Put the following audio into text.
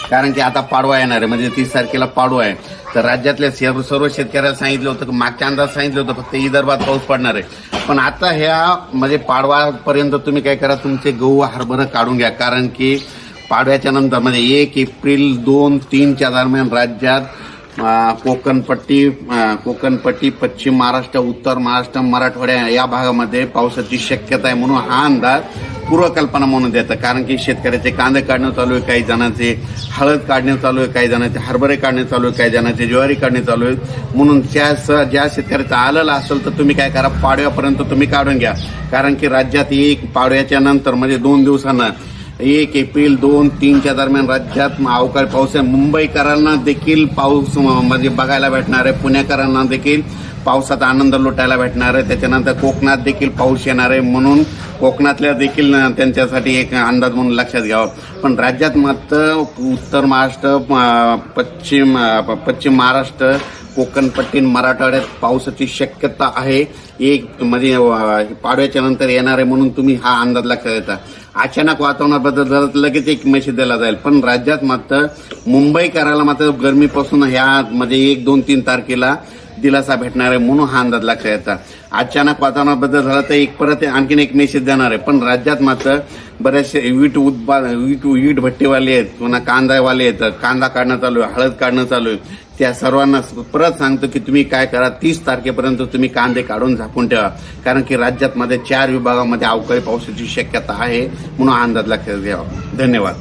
कारण की आता पाडवा येणार आहे, म्हणजे 30 तारखेला पाडवा आहे. तर राज्यातल्या सर्व शेतकऱ्याला सांगितलं होतं की मागच्या अंदाज सांगितलं होतं फक्त विदर्भात पाऊस पडणार आहे. पण आता ह्या म्हणजे पाडवापर्यंत तुम्ही काय करा, तुमचे गहू हरभरा काढून घ्या. कारण की पाडव्याच्या नंतर म्हणजे 1 एप्रिल 2-3च्या दरम्यान राज्यात कोकणपट्टी, पश्चिम महाराष्ट्र, उत्तर महाराष्ट्र, मराठवाड्या या भागामध्ये पावसाची शक्यता आहे. म्हणून हा अंदाज पूर्वकल्पना म्हणून देतं. कारण की शेतकऱ्याचे कांदे काढणं चालू आहे, काही जणांचे हळद काढणे चालू आहे, काही जणांचे हरभरे काढणे चालू आहे, काही जणांचे ज्वारी काढणे चालू आहे. म्हणून ज्या शेतकऱ्याचं आलेलं असेल तर तुम्ही काय करा, पाडव्यापर्यंत तुम्ही काढून घ्या. कारण की राज्यात पाडव्याच्या नंतर म्हणजे 2 दिवसांना 1 एप्रिल 2-3च्या दरम्यान राज्यात अवकाळी पाऊस आहे. मुंबईकरांना देखील पाऊस म्हणजे बघायला भेटणार आहे, पुणेकरांना देखील पावसाचा आनंद लुटायला भेटणार आहे. त्याच्यानंतर कोकणात देखील पाऊस येणार आहे. म्हणून कोकणातल्या देखील त्यांच्यासाठी एक अंदाज म्हणून लक्षात घ्यावा. पण राज्यात मात्र उत्तर महाराष्ट्र, पश्चिम महाराष्ट्र, कोकणपट्टी, मराठवाड्यात पावसाची शक्यता आहे. म्हणजे पाडव्याच्या नंतर येणार आहे. म्हणून तुम्ही हा अंदाज लक्षात घेता. अचानक वातावरणाबद्दल जर लगेच एक मेसेज दिला जाईल. पण राज्यात मात्र मुंबईकराला मात्र गरमीपासून ह्या म्हणजे 1-2-3 तारखेला दिलासा भेटणार आहे. म्हणून हा अंदाज लक्षात येतात. अचानक वातावरणाबद्दल झाला तर परत आणखीन एक मेसेज देणार आहे. पण राज्यात मात्र बरेचसे वीट भट्टीवाले आहेत, पुन्हा कांदावाले आहेत, कांदा काढणं चालू आहे, हळद काढणं चालू आहे. त्या सर्वांना परत सांगतो की तुम्ही काय करा, 30 तारखेपर्यंत तुम्ही कांदे काढून झाकून ठेवा. कारण की राज्यात मध्ये 4 विभागामध्ये अवकाळी पावसाची शक्यता आहे. म्हणून हा अंदाज लक्षात घ्यावा. धन्यवाद.